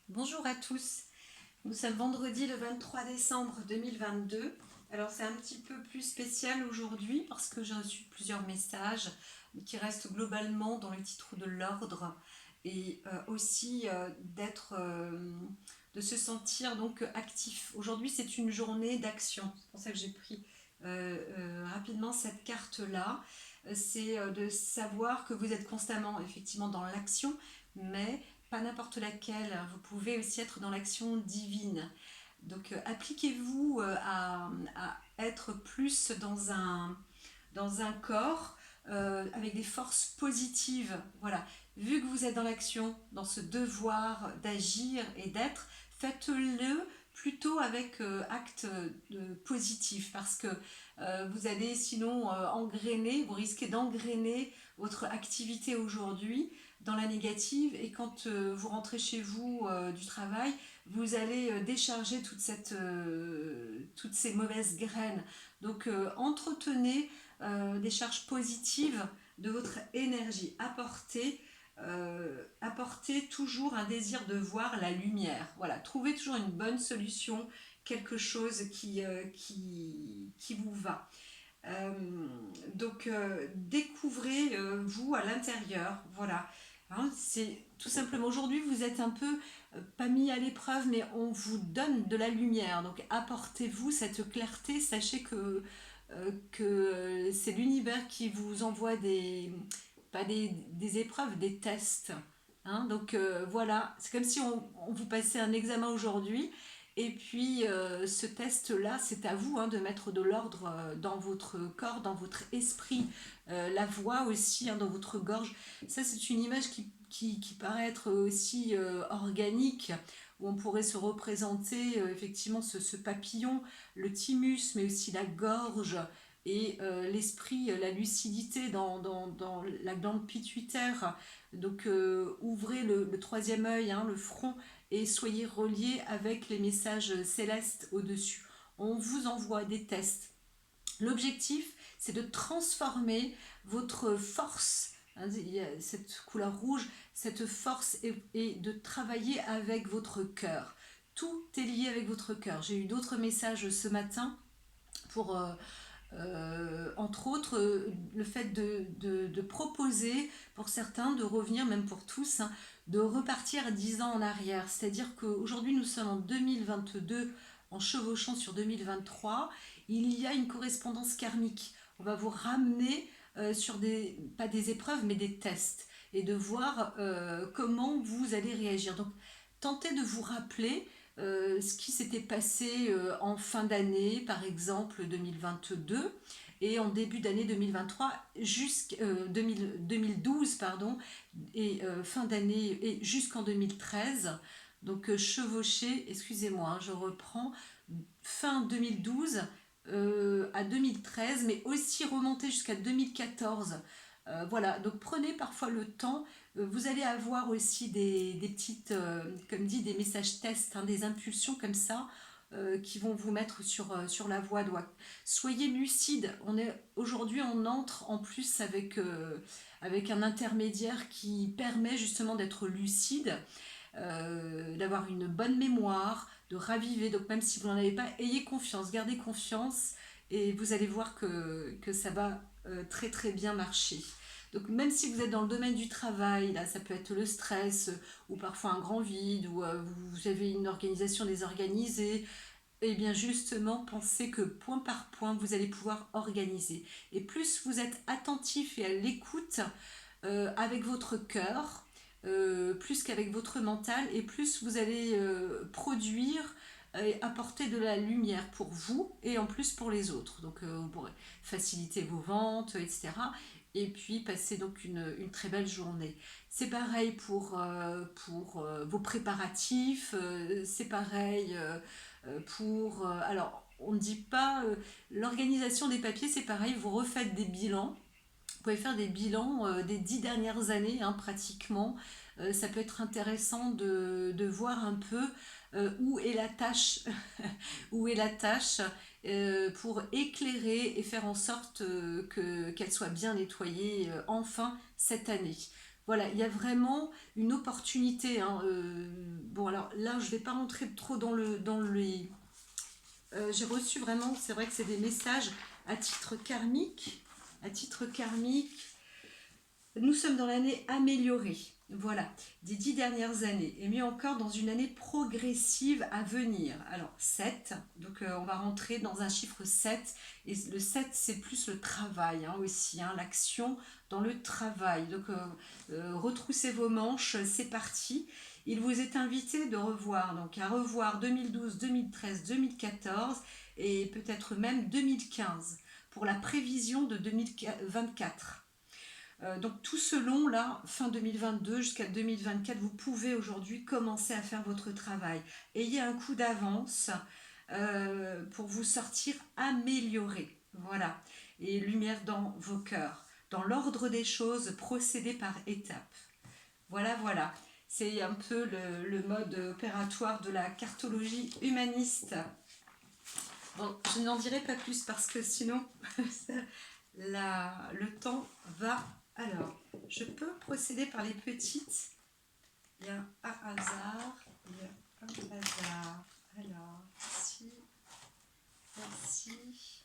Bonjour à tous, nous sommes vendredi le 23 décembre 2022. Alors c'est un petit peu plus spécial aujourd'hui parce que j'ai reçu plusieurs messages qui restent globalement dans le titre de l'ordre et aussi de se sentir donc actif. Aujourd'hui c'est une journée d'action, c'est pour ça que j'ai pris rapidement cette carte-là. C'est de savoir que vous êtes constamment effectivement dans l'action, mais pas n'importe laquelle. Vous pouvez aussi être dans l'action divine. Donc appliquez-vous à être plus dans un corps avec des forces positives. Voilà. Vu que vous êtes dans l'action, dans ce devoir d'agir et d'être, faites-le plutôt avec acte positif parce que vous allez sinon engrainer, vous risquez d'engrainer votre activité aujourd'hui dans la négative et quand vous rentrez chez vous du travail, vous allez décharger toutes ces mauvaises graines. Donc entretenez des charges positives de votre énergie. Apportez toujours un désir de voir la lumière. Voilà, trouvez toujours une bonne solution, quelque chose qui vous va. Découvrez vous à l'intérieur, voilà. Hein, c'est tout simplement aujourd'hui vous êtes un peu pas mis à l'épreuve, mais on vous donne de la lumière. Donc apportez-vous cette clarté. Sachez que c'est l'univers qui vous envoie pas des épreuves, des tests. Hein, donc voilà, c'est comme si on vous passait un examen aujourd'hui. Et puis ce test-là, c'est à vous de mettre de l'ordre dans votre corps, dans votre esprit, la voix aussi, dans votre gorge. Ça, c'est une image qui paraît être aussi organique, où on pourrait se représenter effectivement ce papillon, le thymus, mais aussi la gorge et l'esprit, la lucidité dans la glande pituitaire. Donc ouvrez le troisième œil, le front, et soyez reliés avec les messages célestes au-dessus. On vous envoie des tests. L'objectif, c'est de transformer votre force, cette couleur rouge, cette force, et de travailler avec votre cœur. Tout est lié avec votre cœur. J'ai eu d'autres messages ce matin pour entre autres, le fait de proposer pour certains de revenir, même pour tous, de repartir 10 ans en arrière. C'est-à-dire qu'aujourd'hui, nous sommes en 2022, en chevauchant sur 2023, il y a une correspondance karmique. On va vous ramener sur pas des épreuves, mais des tests, et de voir comment vous allez réagir. Donc, tentez de vous rappeler ce qui s'était passé en fin d'année, par exemple 2022, et en début d'année 2023, jusqu'à 2012, pardon, et fin d'année, et jusqu'en 2013. Donc chevauché, excusez-moi, je reprends, fin 2012 à 2013, mais aussi remonter jusqu'à 2014. Voilà, donc prenez parfois le temps. Vous allez avoir aussi des petites, comme dit, des messages tests, des impulsions comme ça, qui vont vous mettre sur la voie. Donc, soyez lucide. Aujourd'hui, on entre en plus avec un intermédiaire qui permet justement d'être lucide, d'avoir une bonne mémoire, de raviver. Donc même si vous n'en avez pas, ayez confiance, gardez confiance, et vous allez voir que ça va très très bien marcher. Donc même si vous êtes dans le domaine du travail, là ça peut être le stress ou parfois un grand vide, ou vous avez une organisation désorganisée, et bien justement pensez que point par point vous allez pouvoir organiser. Et plus vous êtes attentif et à l'écoute avec votre cœur, plus qu'avec votre mental, et plus vous allez produire et apporter de la lumière pour vous et en plus pour les autres. Donc vous pourrez faciliter vos ventes, etc. Et puis passer donc une très belle journée. C'est pareil pour vos préparatifs, c'est pareil pour... alors, on ne dit pas... l'organisation des papiers, c'est pareil, vous refaites des bilans. Vous pouvez faire des bilans des 10 dernières années, pratiquement. Ça peut être intéressant de voir un peu où est la tâche, où est la tâche, pour éclairer et faire en sorte qu'elle soit bien nettoyée enfin cette année. Voilà, il y a vraiment une opportunité, hein, bon, alors là, je ne vais pas rentrer trop dans les. J'ai reçu vraiment, c'est vrai que c'est des messages à titre karmique. À titre karmique, nous sommes dans l'année améliorée, voilà, des 10 dernières années, et mieux encore dans une année progressive à venir. Alors 7, donc on va rentrer dans un chiffre 7, et le 7 c'est plus le travail, hein, aussi, hein, l'action dans le travail. Donc retroussez vos manches, c'est parti. Il vous est invité de revoir, donc à revoir 2012, 2013, 2014 et peut-être même 2015 pour la prévision de 2024. Donc tout ce long là, fin 2022 jusqu'à 2024, vous pouvez aujourd'hui commencer à faire votre travail. Ayez un coup d'avance pour vous sortir amélioré. Voilà. Et lumière dans vos cœurs. Dans l'ordre des choses, procédez par étapes. Voilà, voilà. C'est un peu le mode opératoire de la cartologie humaniste. Bon, je n'en dirai pas plus parce que sinon, le temps va. Alors, je peux procéder par les petites. Il y a un hasard. Il y a un hasard. Alors, ici. Ici.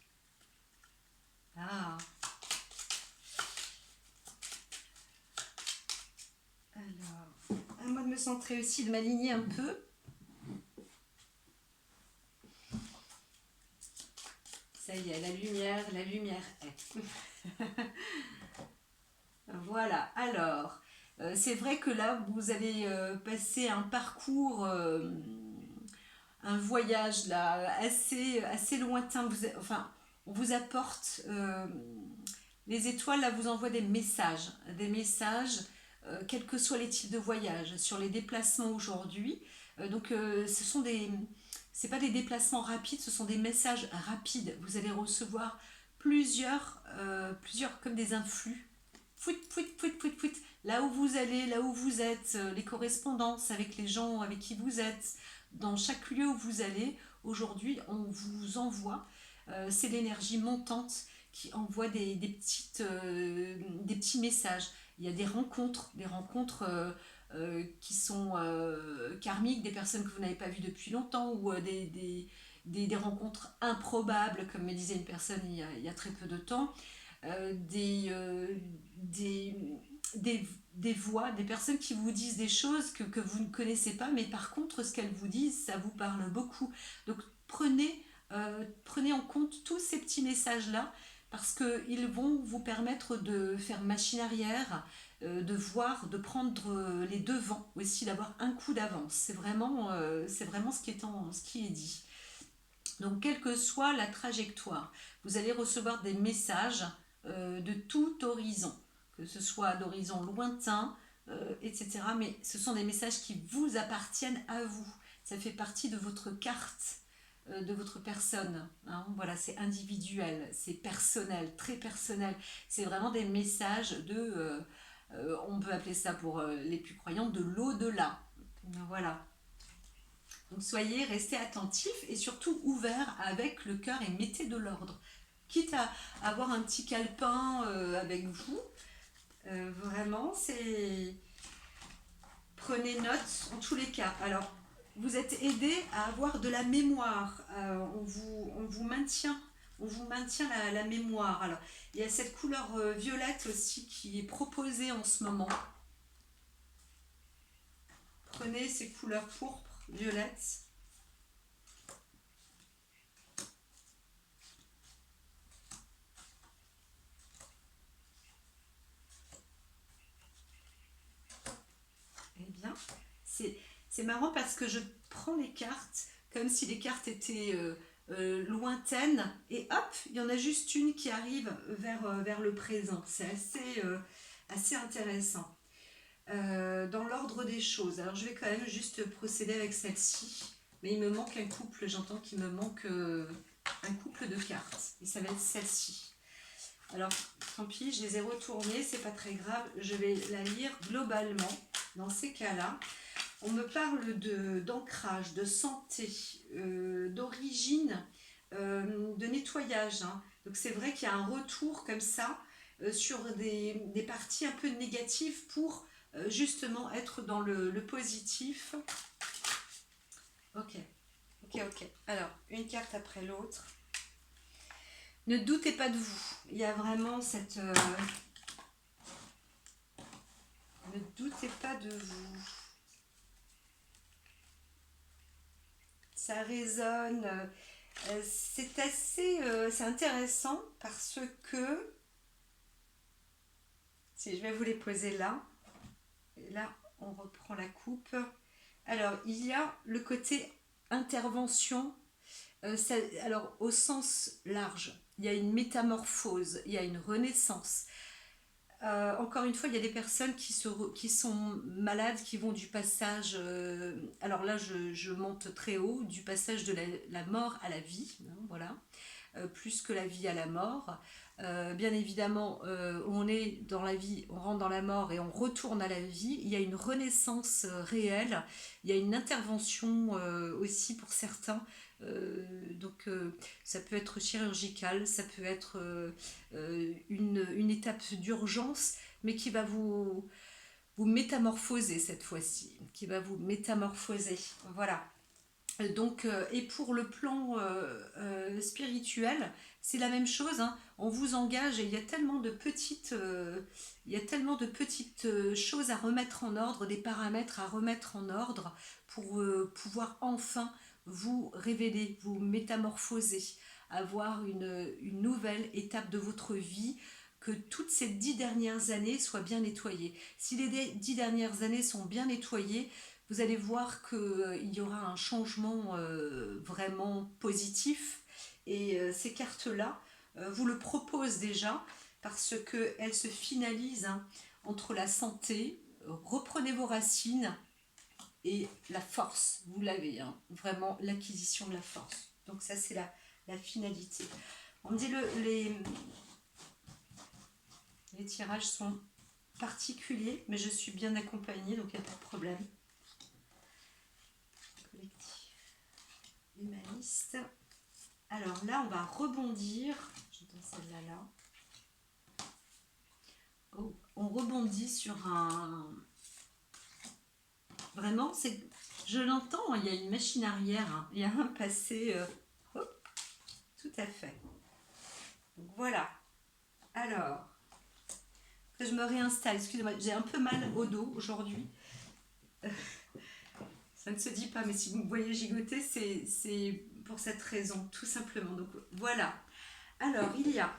Ah. Alors, à moi de me centrer aussi, de m'aligner un peu. Ça y est, la lumière est. Voilà, alors, c'est vrai que là, vous avez passé un parcours, un voyage là, assez lointain. Enfin, on vous apporte, les étoiles là vous envoient des messages, quels que soient les types de voyages, sur les déplacements aujourd'hui. Donc, ce sont c'est pas des déplacements rapides, ce sont des messages rapides. Vous allez recevoir plusieurs comme des influx. Fouit, fouit, fouit, fouit, fouit. Là où vous allez, là où vous êtes, les correspondances avec les gens avec qui vous êtes, dans chaque lieu où vous allez, aujourd'hui, on vous envoie, c'est l'énergie montante qui envoie des petits messages. Il y a des rencontres qui sont karmiques, des personnes que vous n'avez pas vues depuis longtemps, ou des rencontres improbables, comme me disait une personne il y a très peu de temps, euh, des, euh, des, des voix, des personnes qui vous disent des choses que vous ne connaissez pas, mais par contre, ce qu'elles vous disent, ça vous parle beaucoup. Donc, prenez en compte tous ces petits messages-là, parce qu'ils vont vous permettre de faire machine arrière, de voir, de prendre les devants aussi, d'avoir un coup d'avance. C'est vraiment ce qui est dit. Donc, quelle que soit la trajectoire, vous allez recevoir des messages de tout horizon, que ce soit d'horizon lointain, etc. Mais ce sont des messages qui vous appartiennent à vous. Ça fait partie de votre carte, de votre personne, hein. Voilà, c'est individuel, c'est personnel, très personnel. C'est vraiment des messages on peut appeler ça pour les plus croyants, de l'au-delà. Voilà. Donc restez attentifs et surtout ouverts avec le cœur et mettez de l'ordre. Quitte à avoir un petit calepin avec vous, vraiment, c'est. Prenez note en tous les cas. Alors, vous êtes aidé à avoir de la mémoire. On vous maintient la mémoire. Alors, il y a cette couleur violette aussi qui est proposée en ce moment. Prenez ces couleurs pourpres, violettes. Eh bien, c'est marrant parce que je prends les cartes comme si les cartes étaient lointaines et hop, il y en a juste une qui arrive vers le présent. C'est assez intéressant. Dans l'ordre des choses, alors je vais quand même juste procéder avec celle-ci, mais il me manque un couple, j'entends qu'il me manque un couple de cartes et ça va être celle-ci. Alors, tant pis, je les ai retournées, c'est pas très grave, je vais la lire globalement. Dans ces cas-là, on me parle d'ancrage, de santé, d'origine, de nettoyage, hein. Donc c'est vrai qu'il y a un retour comme ça sur des parties un peu négatives pour justement être dans le positif. Ok, ok, ok. Alors, une carte après l'autre. Ne doutez pas de vous. Il y a vraiment cette... ne doutez pas de vous. Ça résonne. C'est assez... c'est intéressant parce que... Si je vais vous les poser là. Et là, on reprend la coupe. Alors, il y a le côté intervention. Alors, au sens large, il y a une métamorphose, il y a une renaissance. Encore une fois, il y a des personnes qui sont malades, qui vont du passage, alors là je monte très haut, du passage de la mort à la vie, hein, voilà, plus que la vie à la mort. Bien évidemment, on est dans la vie, on rentre dans la mort et on retourne à la vie. Il y a une renaissance réelle, il y a une intervention aussi pour certains. Donc ça peut être chirurgical, ça peut être une étape d'urgence, mais qui va vous métamorphoser cette fois-ci, qui va vous métamorphoser. Voilà. Donc, et pour le plan spirituel, c'est la même chose, hein. On vous engage et il y a tellement de petites choses à remettre en ordre, des paramètres à remettre en ordre pour pouvoir enfin vous révéler, vous métamorphoser, avoir une nouvelle étape de votre vie, que toutes ces 10 dernières années soient bien nettoyées. Si les 10 dernières années sont bien nettoyées, vous allez voir qu'il y aura un changement vraiment positif. Et ces cartes-là vous le proposent déjà parce qu'elles se finalisent, hein, entre la santé, reprenez vos racines et la force. Vous l'avez, hein, vraiment l'acquisition de la force. Donc ça, c'est la finalité. On me dit les tirages sont particuliers, mais je suis bien accompagnée, donc il n'y a pas de problème. Humaniste. Alors là, on va rebondir. J'entends celle-là là. Oh, on rebondit sur un. Vraiment, c'est. Je l'entends. Il y a une machine arrière. Hein. Il y a un passé. Hop, tout à fait. Donc voilà. Alors, je me réinstalle. Excusez-moi, j'ai un peu mal au dos aujourd'hui. Ça ne se dit pas, mais si vous me voyez gigoter, c'est pour cette raison, tout simplement. Donc voilà. Alors, il y a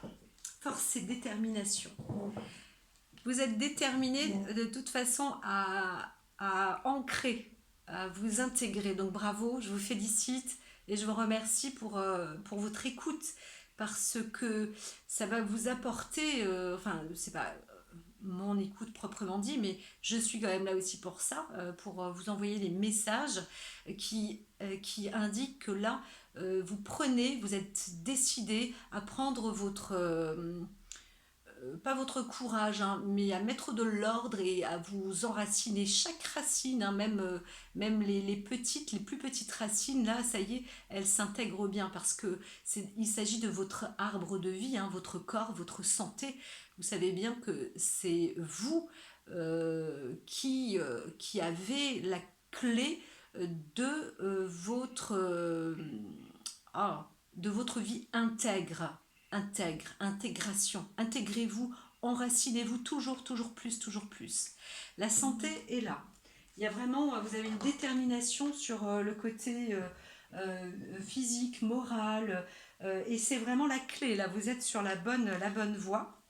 force et détermination. Vous êtes déterminé de toute façon à ancrer, à vous intégrer. Donc bravo, je vous félicite et je vous remercie pour votre écoute parce que ça va vous apporter, enfin, c'est pas mon écoute proprement dit, mais je suis quand même là aussi pour ça, pour vous envoyer les messages qui indiquent que là, vous êtes décidé à prendre pas votre courage, hein, mais à mettre de l'ordre et à vous enraciner chaque racine, hein, même les plus petites racines, là, ça y est, elles s'intègrent bien parce que il s'agit de votre arbre de vie, hein, votre corps, votre santé. Vous savez bien que c'est vous qui avez la clé de ah, de votre vie intégration. Intégrez-vous, enracinez-vous toujours, toujours plus, toujours plus. La santé est là. Il y a vraiment, vous avez une détermination sur le côté physique, moral, et c'est vraiment la clé. Là, vous êtes sur la bonne voie.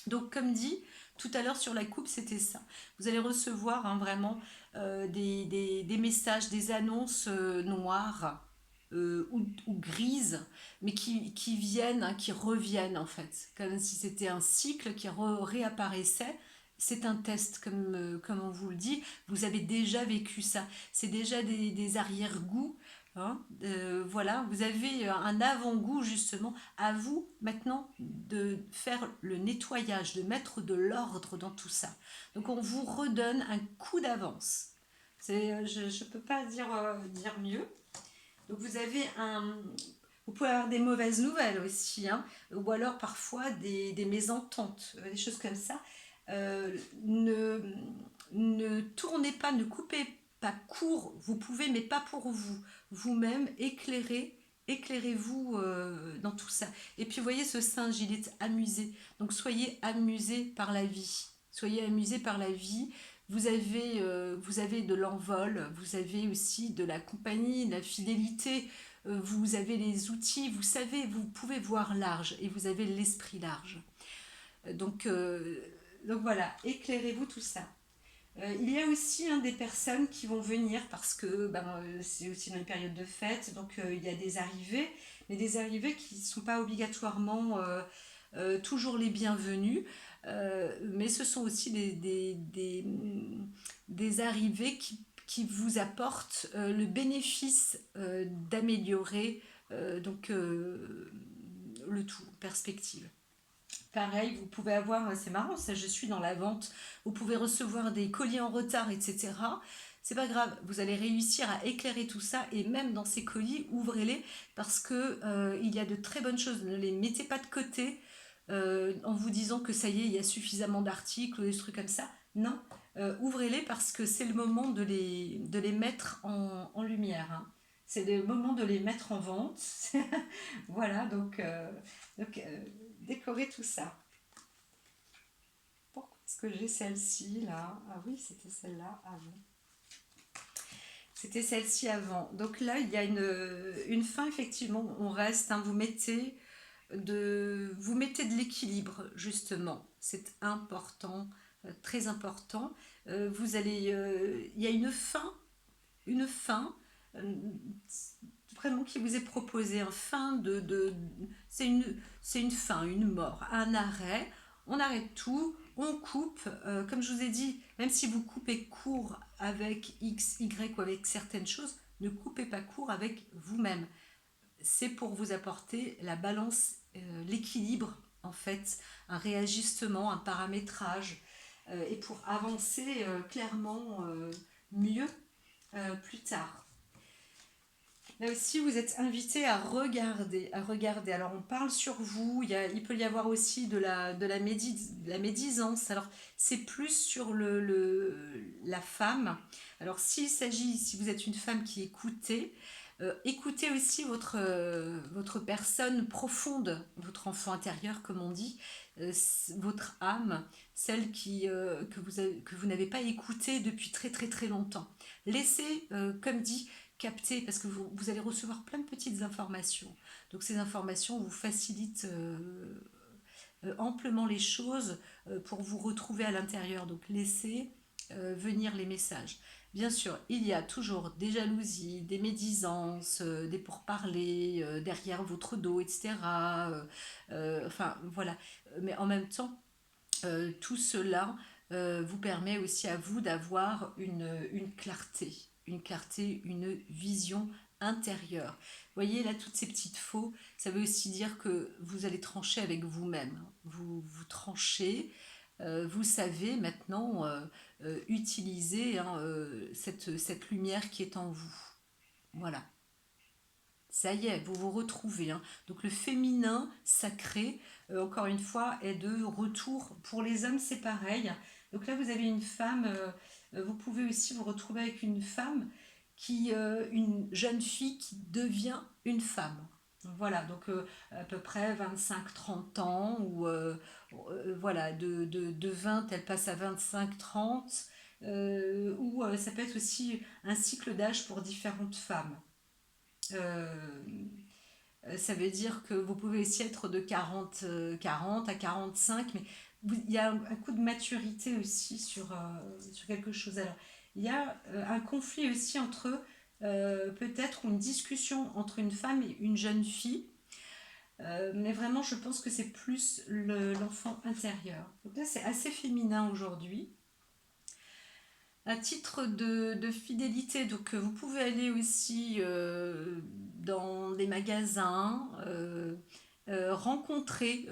Donc, comme dit tout à l'heure sur la coupe, c'était ça. Vous allez recevoir, hein, vraiment des messages, des annonces noires ou grises, mais qui viennent, hein, qui reviennent en fait, comme si c'était un cycle qui réapparaissait. C'est un test, comme on vous le dit. Vous avez déjà vécu ça. C'est déjà des arrière-goûts. Hein, voilà, vous avez un avant-goût justement. À vous maintenant de faire le nettoyage, de mettre de l'ordre dans tout ça. Donc on vous redonne un coup d'avance. Je ne peux pas dire mieux. Donc vous pouvez avoir des mauvaises nouvelles aussi, hein, ou alors parfois des mésententes, des choses comme ça. Ne, ne tournez pas, ne coupez pas court, vous pouvez, mais pas pour vous. Vous-même, éclairez-vous dans tout ça. Et puis, vous voyez, ce singe, il est amusé. Donc, soyez amusés par la vie. Soyez amusés par la vie. Vous avez de l'envol, vous avez aussi de la compagnie, de la fidélité, vous avez les outils, vous savez, vous pouvez voir large et vous avez l'esprit large. Donc, euh, donc voilà, éclairez-vous tout ça. Il y a aussi des personnes qui vont venir parce que c'est aussi dans les périodes de fête, donc il y a des arrivées, mais des arrivées qui ne sont pas obligatoirement toujours les bienvenues, mais ce sont aussi des arrivées qui vous apportent le bénéfice d'améliorer le tout, perspective. Pareil, vous pouvez avoir, c'est marrant, ça je suis dans la vente, vous pouvez recevoir des colis en retard, etc. C'est pas grave, vous allez réussir à éclairer tout ça et même dans ces colis, ouvrez-les parce que il y a de très bonnes choses. Ne les mettez pas de côté en vous disant que ça y est, il y a suffisamment d'articles ou des trucs comme ça. Non, ouvrez-les parce que c'est le moment de les mettre en lumière, hein. C'est le moment de les mettre en vente. Voilà, donc décorer tout ça. Pourquoi est-ce que j'ai celle-ci là? Ah oui, c'était celle-là avant. C'était celle-ci avant. Donc là, il y a une fin, effectivement, on reste, hein, vous mettez de l'équilibre, justement. C'est important, très important. Il y a une fin vraiment qui vous est proposée, un fin c'est une fin, une mort, un arrêt. On arrête tout, on coupe. Comme je vous ai dit, même si vous coupez court avec X, Y ou avec certaines choses, ne coupez pas court avec vous-même. C'est pour vous apporter la balance, l'équilibre en fait, un réajustement, un paramétrage, et pour avancer clairement mieux plus tard. Là aussi, vous êtes invité à regarder, à regarder. Alors, on parle sur vous. Il peut y avoir aussi de la médisance. Alors, c'est plus sur la femme. Alors, si vous êtes une femme qui écoutez, écoutez aussi votre personne profonde, votre enfant intérieur, comme on dit, votre âme, celle que vous n'avez pas écoutée depuis très très très longtemps. Laissez, comme dit, capter, parce que vous allez recevoir plein de petites informations. Donc ces informations vous facilitent amplement les choses pour vous retrouver à l'intérieur. Donc laissez venir les messages. Bien sûr, il y a toujours des jalousies, des médisances, des pourparlers derrière votre dos, etc. Enfin, voilà. Mais en même temps, tout cela vous permet aussi à vous d'avoir une clarté, une vision intérieure. Vous voyez là toutes ces petites faux, ça veut aussi dire que vous allez trancher avec vous-même. Vous tranchez, vous savez maintenant utiliser, hein, cette lumière qui est en vous. Voilà. Ça y est, vous vous retrouvez, hein. Donc le féminin sacré, encore une fois, est de retour. Pour les hommes, c'est pareil. Donc là, vous avez une femme, vous pouvez aussi vous retrouver avec une femme une jeune fille qui devient une femme. Voilà, donc à peu près 25-30 ans, ou voilà, de 20, elle passe à 25-30, ou ça peut être aussi un cycle d'âge pour différentes femmes. Euh, Ça veut dire que vous pouvez aussi être de 40 à 45, mais il y a un coup de maturité aussi sur quelque chose. Alors, il y a un conflit aussi entre peut-être une discussion entre une femme et une jeune fille, mais vraiment, je pense que c'est plus l'enfant intérieur. Donc là, c'est assez féminin aujourd'hui. À titre de fidélité, donc vous pouvez aller aussi dans des magasins, rencontrer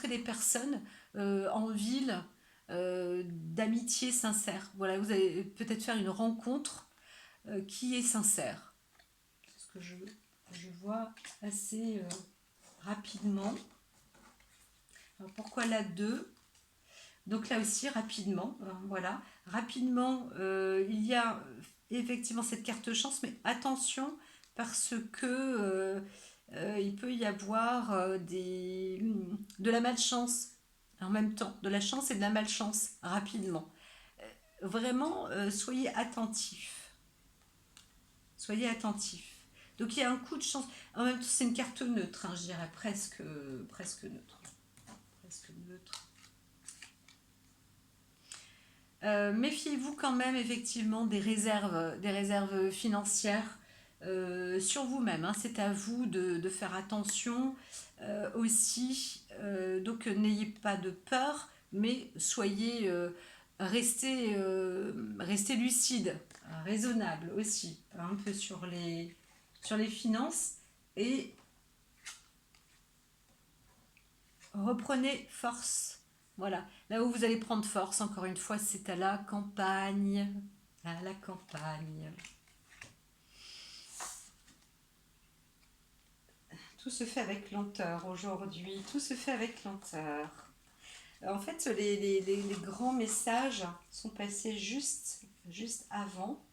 des personnes en ville d'amitié sincère. Voilà, vous allez peut-être faire une rencontre qui est sincère. C'est ce que je vois assez rapidement. Alors pourquoi la 2? Donc là aussi, rapidement, voilà, rapidement, il y a effectivement cette carte chance, mais attention parce que il peut y avoir de la malchance en même temps, de la chance et de la malchance rapidement. Vraiment, soyez attentifs, soyez attentifs. Donc il y a un coup de chance. En même temps, c'est une carte neutre, hein, je dirais presque neutre, presque neutre. Méfiez-vous quand même effectivement des réserves financières sur vous-même, hein. C'est à vous de faire attention aussi. Donc n'ayez pas de peur, mais restez lucide, raisonnable aussi, un peu sur les finances et reprenez force. Voilà, là où vous allez prendre force, encore une fois, c'est à la campagne. À la campagne. Tout se fait avec lenteur aujourd'hui, tout se fait avec lenteur. En fait, les grands messages sont passés juste avant.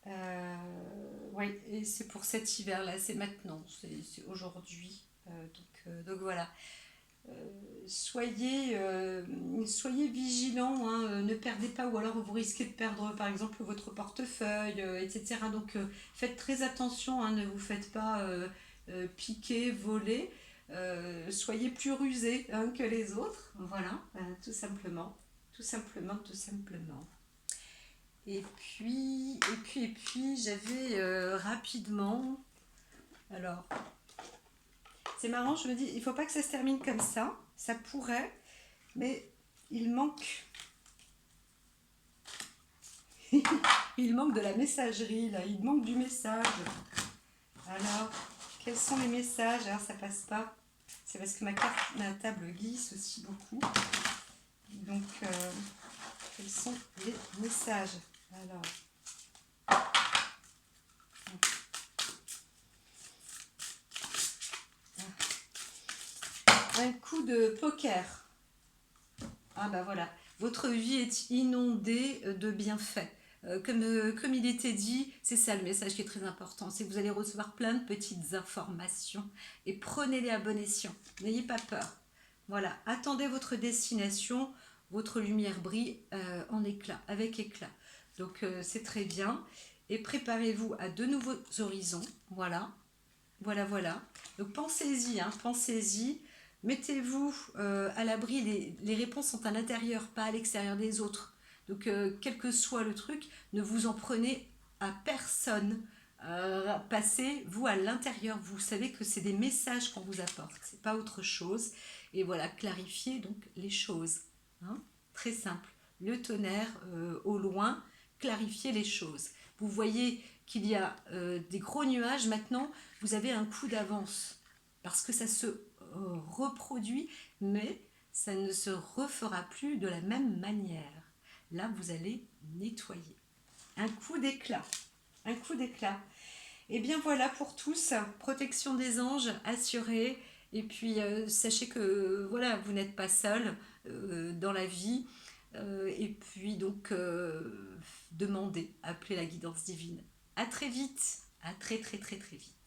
Oui, et c'est pour cet hiver-là, c'est maintenant, c'est aujourd'hui. Donc voilà. Soyez vigilants, hein, ne perdez pas, ou alors vous risquez de perdre par exemple votre portefeuille, etc. Donc faites très attention, hein, ne vous faites pas piquer, voler. Soyez plus rusés, hein, que les autres. Voilà, tout simplement. Tout simplement, tout simplement. Et puis, j'avais rapidement. Alors, c'est marrant, je me dis, il faut pas que ça se termine comme ça. Ça pourrait, mais il manque, il manque de la messagerie là. Il manque du message. Alors, quels sont les messages? Alors, ça passe pas. C'est parce que ma table glisse aussi beaucoup. Donc, quels sont les messages? Alors, un coup de poker. Ah bah voilà, votre vie est inondée de bienfaits. Comme il était dit, c'est ça le message qui est très important, c'est que vous allez recevoir plein de petites informations et prenez-les à bon escient. N'ayez pas peur. Voilà, attendez votre destination, votre lumière brille en éclat, avec éclat. Donc c'est très bien. Et préparez-vous à de nouveaux horizons. Voilà, voilà, voilà. Donc pensez-y, hein, pensez-y. Mettez-vous à l'abri, les réponses sont à l'intérieur, pas à l'extérieur des autres. Donc quel que soit le truc, ne vous en prenez à personne. Passez-vous à l'intérieur. Vous savez que c'est des messages qu'on vous apporte, c'est pas autre chose. Et voilà, clarifiez donc les choses, hein. Très simple. Le tonnerre au loin, clarifiez les choses. Vous voyez qu'il y a des gros nuages maintenant, vous avez un coup d'avance parce que ça se reproduit, mais ça ne se refera plus de la même manière. Là, vous allez nettoyer. Un coup d'éclat. Un coup d'éclat. Et bien voilà pour tous. Protection des anges assurée. Et puis sachez que voilà, vous n'êtes pas seul dans la vie. Et puis donc demandez, appelez la guidance divine. À très vite. À très très très très vite.